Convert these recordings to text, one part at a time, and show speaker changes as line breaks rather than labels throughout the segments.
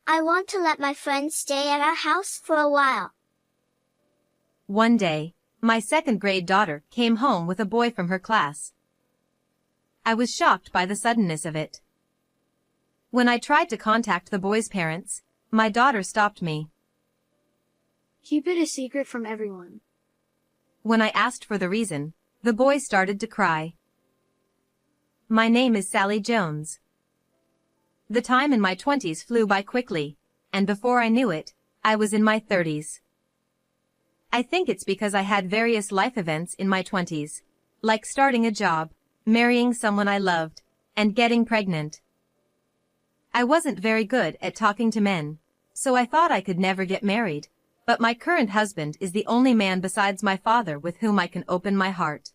I want to let my friends stay at our house for a while.
One day, my second-grade daughter came home with a boy from her class. I was shocked by the suddenness of it. When I tried to contact the boy's parents, my daughter stopped me.
Keep it a secret from everyone.
When I asked for the reason, the boy started to cry. My name is Sally Jones. The time in my 20s flew by quickly, and before I knew it, I was in my 30s. I think it's because I had various life events in my 20s, like starting a job, marrying someone I loved, and getting pregnant. I wasn't very good at talking to men, so I thought I could never get married, but my current husband is the only man besides my father with whom I can open my heart.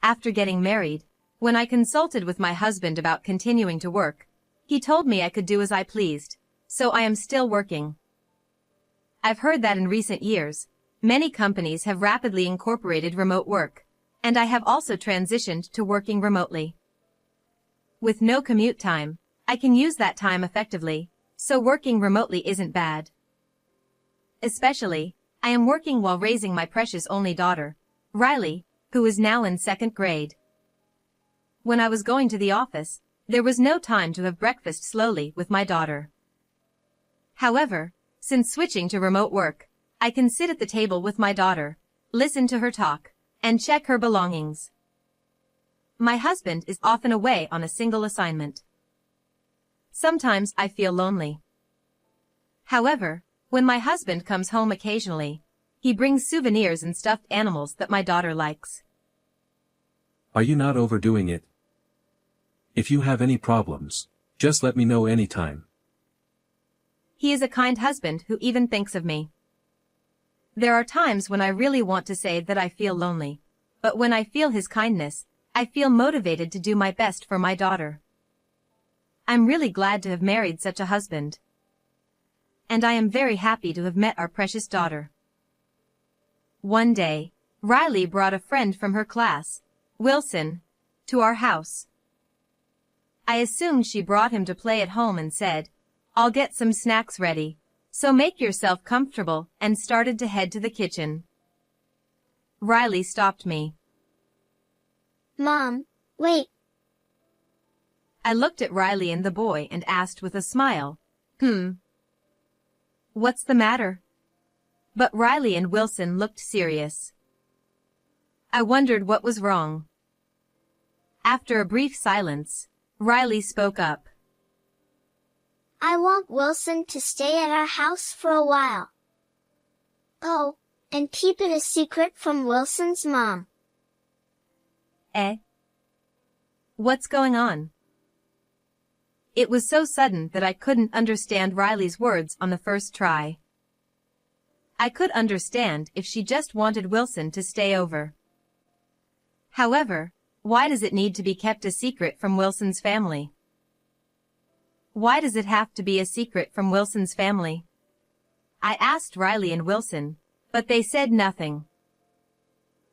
After getting married, when I consulted with my husband about continuing to work, he told me I could do as I pleased, so I am still working. I've heard that in recent years, many companies have rapidly incorporated remote work, and I have also transitioned to working remotely. With no commute time, I can use that time effectively, so working remotely isn't bad. Especially, I am working while raising my precious only daughter, Riley, who is now in 2nd grade. When I was going to the office, there was no time to have breakfast slowly with my daughter. However, since switching to remote work, I can sit at the table with my daughter, listen to her talk, and check her belongings. My husband is often away on a single assignment. Sometimes I feel lonely. However, when my husband comes home occasionally, he brings souvenirs and stuffed animals that my daughter likes.
Are you not overdoing it? If you have any problems, just let me know anytime.
He is a kind husband who even thinks of me. There are times when I really want to say that I feel lonely, but when I feel his kindness, I feel motivated to do my best for my daughter. I'm really glad to have married such a husband. And I am very happy to have met our precious daughter. One day, Riley brought a friend from her class, Wilson, to our house. I assumed she brought him to play at home and said, "I'll get some snacks ready, so make yourself comfortable," and started to head to the kitchen. Riley stopped me.
Mom, wait.
I looked at Riley and the boy and asked with a smile, What's the matter?" But Riley and Wilson looked serious. I wondered what was wrong. After a brief silence, Riley spoke up.
I want Wilson to stay at our house for a while. Oh, and keep it a secret from Wilson's mom.
What's going on? It was so sudden that I couldn't understand Riley's words on the first try. I could understand if she just wanted Wilson to stay over. However, why does it need to be kept a secret from Wilson's family? Why does it have to be a secret from Wilson's family? I asked Riley and Wilson, but they said nothing.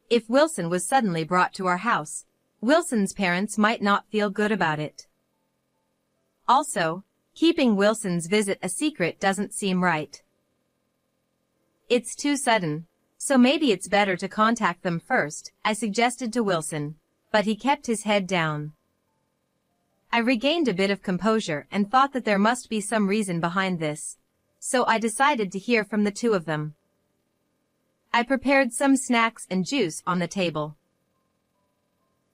If Wilson was suddenly brought to our house, Wilson's parents might not feel good about it. Also, keeping Wilson's visit a secret doesn't seem right. It's too sudden, so maybe it's better to contact them first, I suggested to Wilson, but he kept his head down. I regained a bit of composure and thought that there must be some reason behind this, so I decided to hear from the two of them. I prepared some snacks and juice on the table.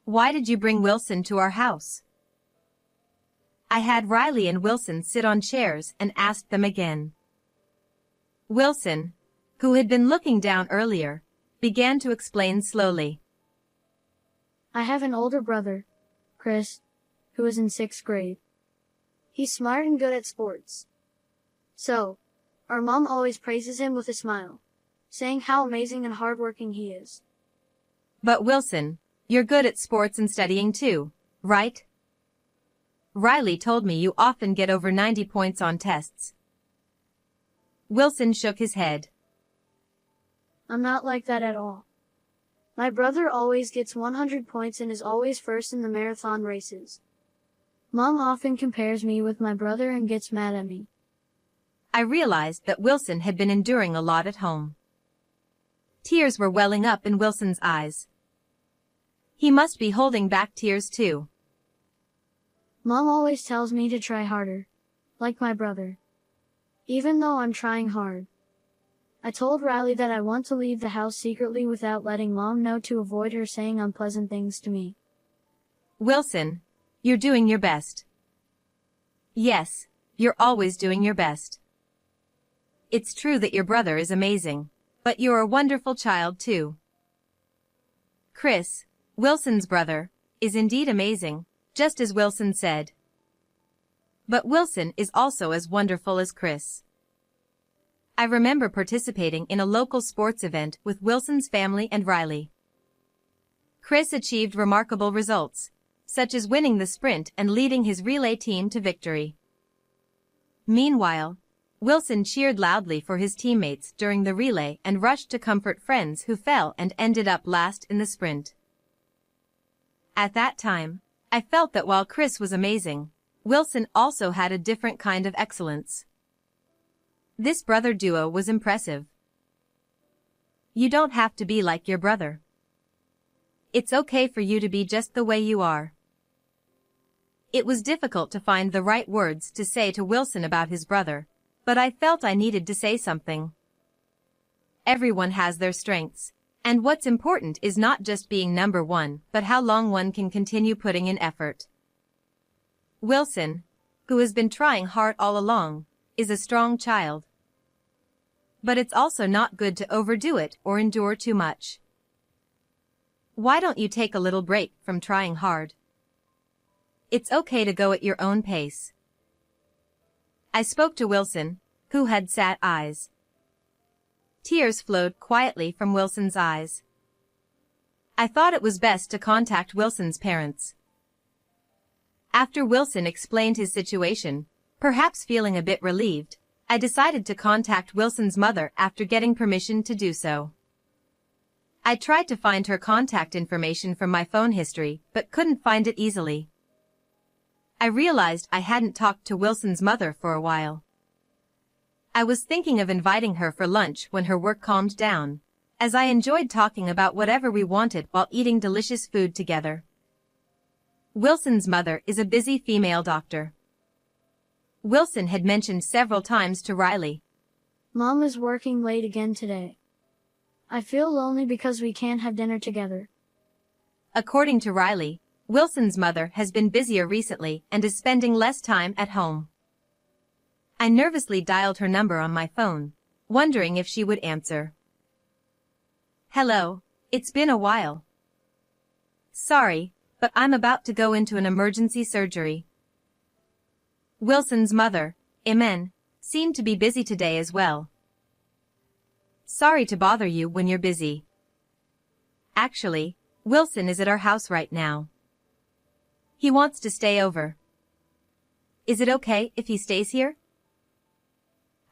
Why did you bring Wilson to our house? I had Riley and Wilson sit on chairs and asked them again. Wilson, who had been looking down earlier, began to explain slowly.
I have an older brother, Chris, who is in 6th grade. He's smart and good at sports. So, our mom always praises him with a smile, saying how amazing and hardworking he is.
But Wilson, you're good at sports and studying too, right? Riley told me you often get over 90 points on tests. Wilson shook his head.
I'm not like that at all. My brother always gets 100 points and is always first in the marathon races. Mom often compares me with my brother and gets mad at me,
I realized that Wilson had been enduring a lot at home. Tears were welling up in Wilson's eyes. He must be holding back tears too.
Mom always tells me to try harder, like my brother. Even though I'm trying hard. I told Riley that I want to leave the house secretly without letting Mom know to avoid her saying unpleasant things to me.
Wilson, you're doing your best. Yes, you're always doing your best. It's true that your brother is amazing, but you're a wonderful child too. Chris, Wilson's brother, is indeed amazing, just as Wilson said. But Wilson is also as wonderful as Chris. I remember participating in a local sports event with Wilson's family and Riley. Chris achieved remarkable results, such as winning the sprint and leading his relay team to victory. Meanwhile, Wilson cheered loudly for his teammates during the relay and rushed to comfort friends who fell and ended up last in the sprint. At that time, I felt that while Chris was amazing, Wilson also had a different kind of excellence. This brother duo was impressive. You don't have to be like your brother. It's okay for you to be just the way you are. It was difficult to find the right words to say to Wilson about his brother, but I felt I needed to say something. Everyone has their strengths, and what's important is not just being number one, but how long one can continue putting in effort. Wilson, who has been trying hard all along, is a strong child. But it's also not good to overdo it or endure too much. Why don't you take a little break from trying hard? It's okay to go at your own pace. I spoke to Wilson, who had sad eyes. Tears flowed quietly from Wilson's eyes. I thought it was best to contact Wilson's parents. After Wilson explained his situation, perhaps feeling a bit relieved, I decided to contact Wilson's mother after getting permission to do so. I tried to find her contact information from my phone history, but couldn't find it easily. I realized I hadn't talked to Wilson's mother for a while. I was thinking of inviting her for lunch when her work calmed down, as I enjoyed talking about whatever we wanted while eating delicious food together. Wilson's mother is a busy female doctor. Wilson had mentioned several times to Riley.
Mom is working late again today. I feel lonely because we can't have dinner together.
According to Riley, Wilson's mother has been busier recently and is spending less time at home. I nervously dialed her number on my phone, wondering if she would answer. Hello, it's been a while. Sorry, but I'm about to go into an emergency surgery. Wilson's mother, Imen, seemed to be busy today as well. Sorry to bother you when you're busy. Actually, Wilson is at our house right now. He wants to stay over. Is it okay if he stays here?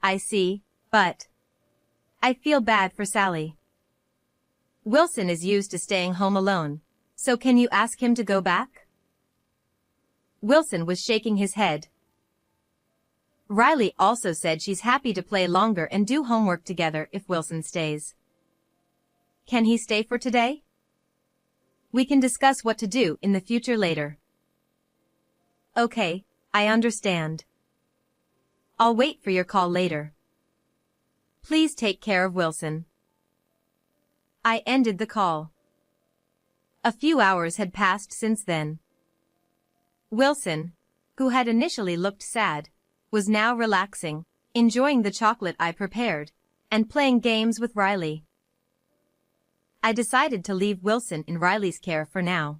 I see, but I feel bad for Sally. Wilson is used to staying home alone, so can you ask him to go back? Wilson was shaking his head. Riley also said she's happy to play longer and do homework together if Wilson stays. Can he stay for today? We can discuss what to do in the future later. Okay, I understand. I'll wait for your call later. Please take care of Wilson. I ended the call. A few hours had passed since then. Wilson, who had initially looked sad, was now relaxing, enjoying the chocolate I prepared, and playing games with Riley. I decided to leave Wilson in Riley's care for now.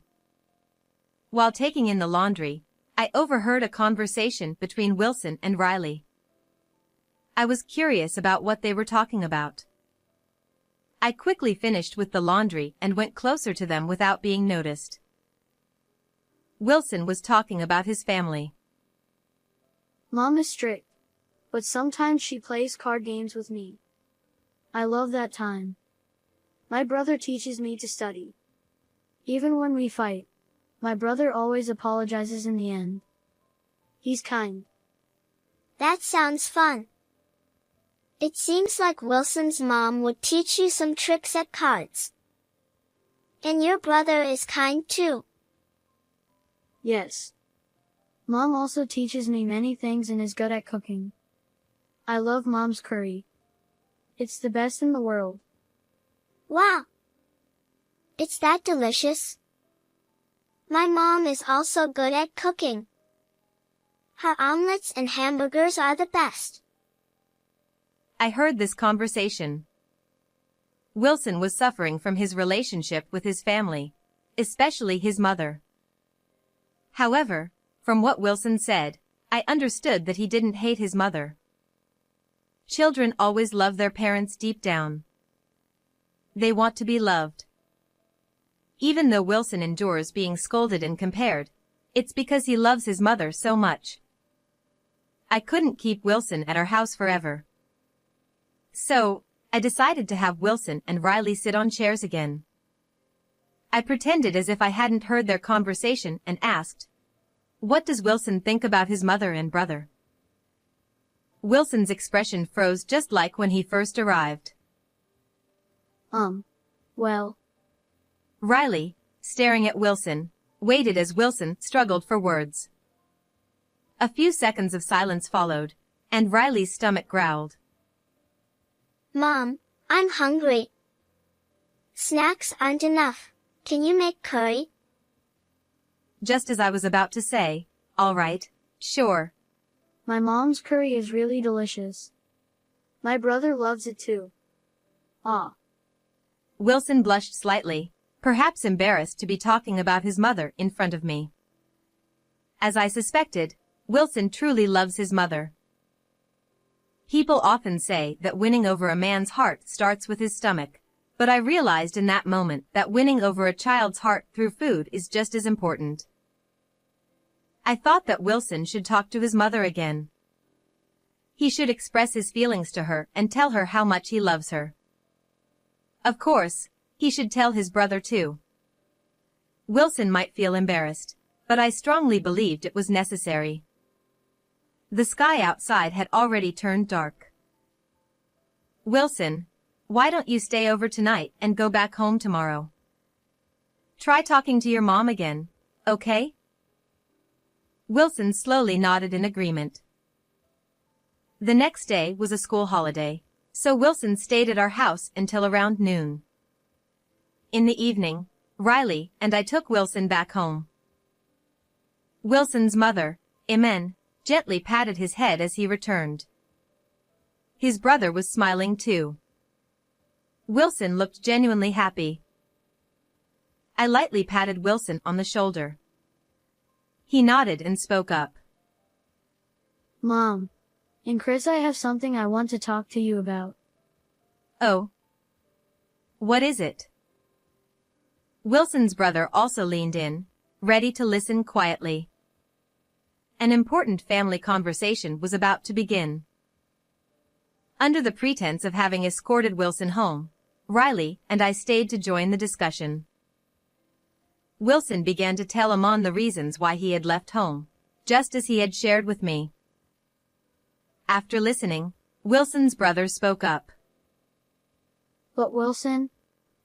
While taking in the laundry, I overheard a conversation between Wilson and Riley. I was curious about what they were talking about. I quickly finished with the laundry and went closer to them without being noticed. Wilson was talking about his family.
Mom is strict, but sometimes she plays card games with me. I love that time. My brother teaches me to study. Even when we fight, my brother always apologizes in the end. He's kind.
That sounds fun. It seems like Wilson's mom would teach you some tricks at cards. And your brother is kind too.
Yes. Mom also teaches me many things and is good at cooking. I love Mom's curry. It's the best in the world.
Wow! It's that delicious. My mom is also good at cooking. Her omelets and hamburgers are the best.
I heard this conversation. Wilson was suffering from his relationship with his family, especially his mother. However, from what Wilson said, I understood that he didn't hate his mother. Children always love their parents deep down. They want to be loved. Even though Wilson endures being scolded and compared, it's because he loves his mother so much. I couldn't keep Wilson at our house forever. So, I decided to have Wilson and Riley sit on chairs again. I pretended as if I hadn't heard their conversation and asked, "What does Wilson think about his mother and brother?" Wilson's expression froze just like when he first arrived.
Well.
Riley, staring at Wilson, waited as Wilson struggled for words. A few seconds of silence followed, and Riley's stomach growled.
Mom, I'm hungry. Snacks aren't enough. Can you make curry?
Just as I was about to say, all right, sure. My mom's curry is really delicious. My brother loves it too. Ah.
Wilson blushed slightly, perhaps embarrassed to be talking about his mother in front of me. As I suspected, Wilson truly loves his mother. People often say that winning over a man's heart starts with his stomach, but I realized in that moment that winning over a child's heart through food is just as important. I thought that Wilson should talk to his mother again. He should express his feelings to her and tell her how much he loves her. Of course, he should tell his brother too. Wilson might feel embarrassed, but I strongly believed it was necessary. The sky outside had already turned dark. Wilson, why don't you stay over tonight and go back home tomorrow? Try talking to your mom again, okay? Wilson slowly nodded in agreement. The next day was a school holiday, so Wilson stayed at our house until around noon. In the evening, Riley and I took Wilson back home. Wilson's mother, Imen, gently patted his head as he returned. His brother was smiling too. Wilson looked genuinely happy. I lightly patted Wilson on the shoulder. He nodded and spoke up.
Mom. And Chris, I have something I want to talk to you about.
Oh. What is it? Wilson's brother also leaned in, ready to listen quietly. An important family conversation was about to begin. Under the pretense of having escorted Wilson home, Riley and I stayed to join the discussion. Wilson began to tell Amon the reasons why he had left home, just as he had shared with me. After listening, Wilson's brother spoke up.
But Wilson,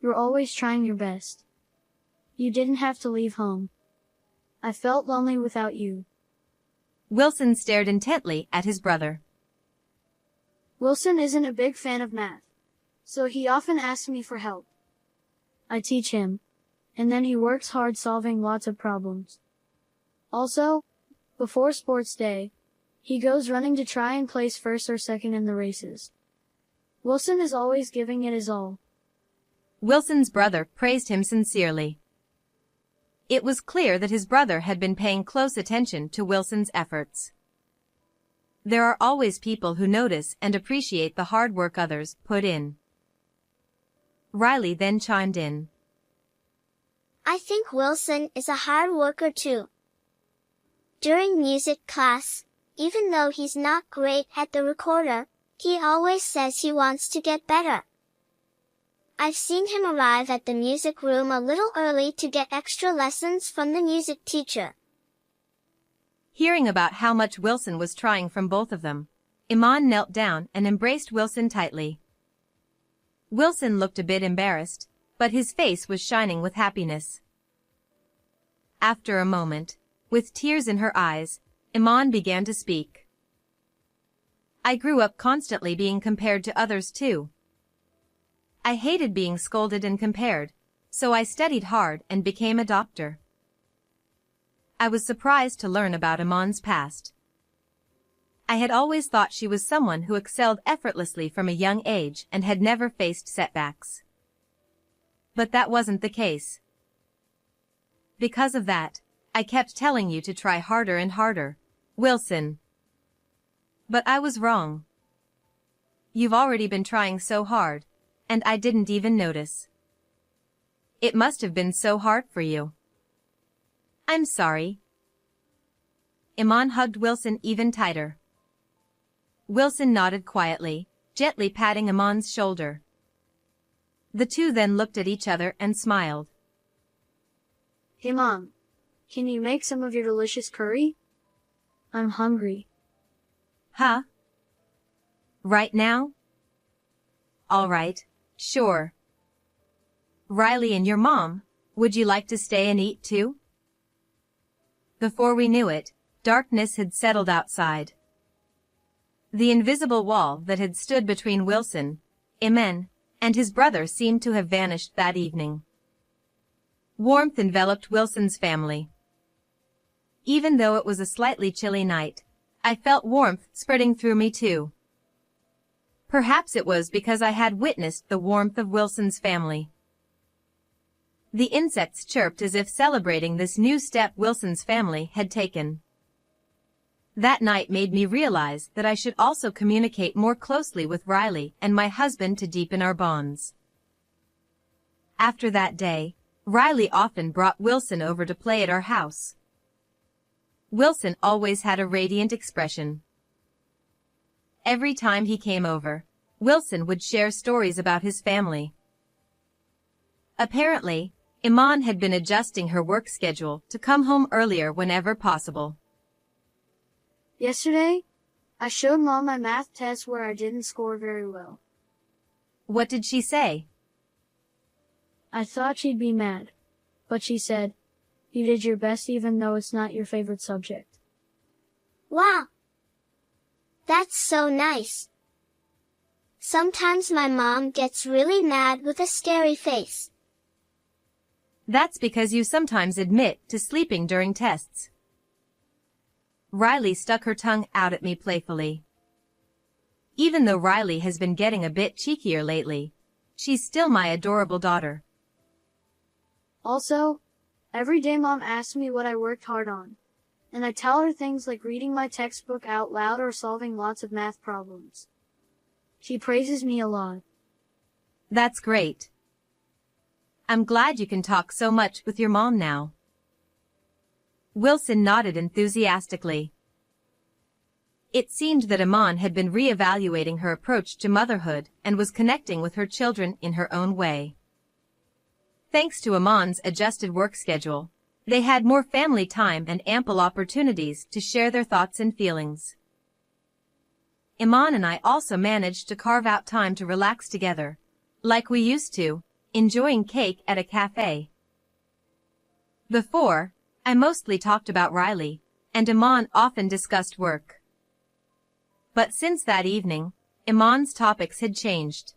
you're always trying your best. You didn't have to leave home. I felt lonely without you.
Wilson stared intently at his brother.
Wilson isn't a big fan of math, so he often asks me for help. I teach him, and then he works hard solving lots of problems. Also, before sports day, he goes running to try and place first or second in the races. Wilson is always giving it his all.
Wilson's brother praised him sincerely. It was clear that his brother had been paying close attention to Wilson's efforts. There are always people who notice and appreciate the hard work others put in. Riley then chimed in.
I think Wilson is a hard worker too. During music class, even though he's not great at the recorder, he always says he wants to get better. I've seen him arrive at the music room a little early to get extra lessons from the music teacher.
Hearing about how much Wilson was trying from both of them, Iman knelt down and embraced Wilson tightly. Wilson looked a bit embarrassed, but his face was shining with happiness. After a moment, with tears in her eyes, Iman began to speak. I grew up constantly being compared to others too. I hated being scolded and compared, so I studied hard and became a doctor. I was surprised to learn about Iman's past. I had always thought she was someone who excelled effortlessly from a young age and had never faced setbacks. But that wasn't the case. Because of that, I kept telling you to try harder and harder, Wilson. But I was wrong. You've already been trying so hard, and I didn't even notice. It must have been so hard for you. I'm sorry. Iman hugged Wilson even tighter. Wilson nodded quietly, gently patting Iman's shoulder. The two then looked at each other and smiled.
Hey Mom, can you make some of your delicious curry? I'm hungry.
Huh? Right now? All right, sure. Riley and your mom, would you like to stay and eat too? Before we knew it, darkness had settled outside. The invisible wall that had stood between Wilson, Iman, and his brother seemed to have vanished that evening. Warmth enveloped Wilson's family. Even though it was a slightly chilly night, I felt warmth spreading through me too. Perhaps it was because I had witnessed the warmth of Wilson's family. The insects chirped as if celebrating this new step Wilson's family had taken. That night made me realize that I should also communicate more closely with Riley and my husband to deepen our bonds. After that day, Riley often brought Wilson over to play at our house. Wilson always had a radiant expression. Every time he came over, Wilson would share stories about his family. Apparently, Iman had been adjusting her work schedule to come home earlier whenever possible.
Yesterday, I showed Mom my math test where I didn't score very well.
What did she say?
I thought she'd be mad, but she said, you did your best even though it's not your favorite subject.
Wow! That's so nice. Sometimes my mom gets really mad with a scary face.
That's because you sometimes admit to sleeping during tests. Riley stuck her tongue out at me playfully. Even though Riley has been getting a bit cheekier lately, she's still my adorable daughter.
Also, every day Mom asks me what I worked hard on, and I tell her things like reading my textbook out loud or solving lots of math problems. She praises me a lot.
That's great. I'm glad you can talk so much with your mom now. Wilson nodded enthusiastically. It seemed that Iman had been re-evaluating her approach to motherhood and was connecting with her children in her own way. Thanks to Iman's adjusted work schedule, they had more family time and ample opportunities to share their thoughts and feelings. Iman and I also managed to carve out time to relax together, like we used to, enjoying cake at a cafe. Before, I mostly talked about Riley, and Iman often discussed work. But since that evening, Iman's topics had changed.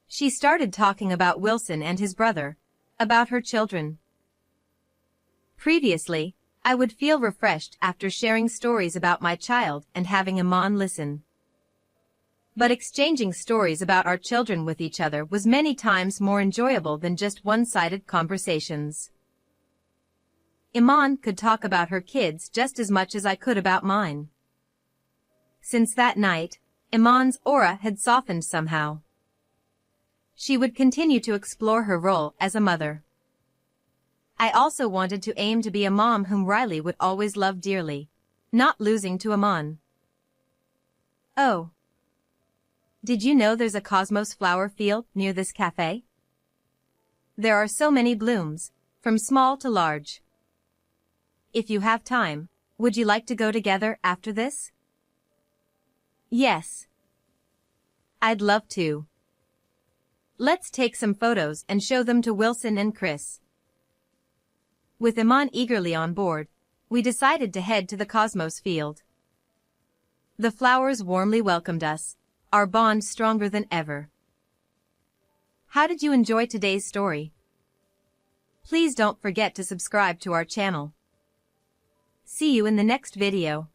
She started talking about Wilson and his brother, about her children. Previously, I would feel refreshed after sharing stories about my child and having Iman listen. But exchanging stories about our children with each other was many times more enjoyable than just one-sided conversations. Iman could talk about her kids just as much as I could about mine. Since that night, Iman's aura had softened somehow. She would continue to explore her role as a mother. I also wanted to aim to be a mom whom Riley would always love dearly, not losing to Iman. Oh. Did you know there's a cosmos flower field near this cafe? There are so many blooms, from small to large. If you have time, would you like to go together after this? Yes. I'd love to. Let's take some photos and show them to Wilson and Chris. With Iman eagerly on board, we decided to head to the Cosmos field. The flowers warmly welcomed us, our bond stronger than ever. How did you enjoy today's story? Please don't forget to subscribe to our channel. See you in the next video.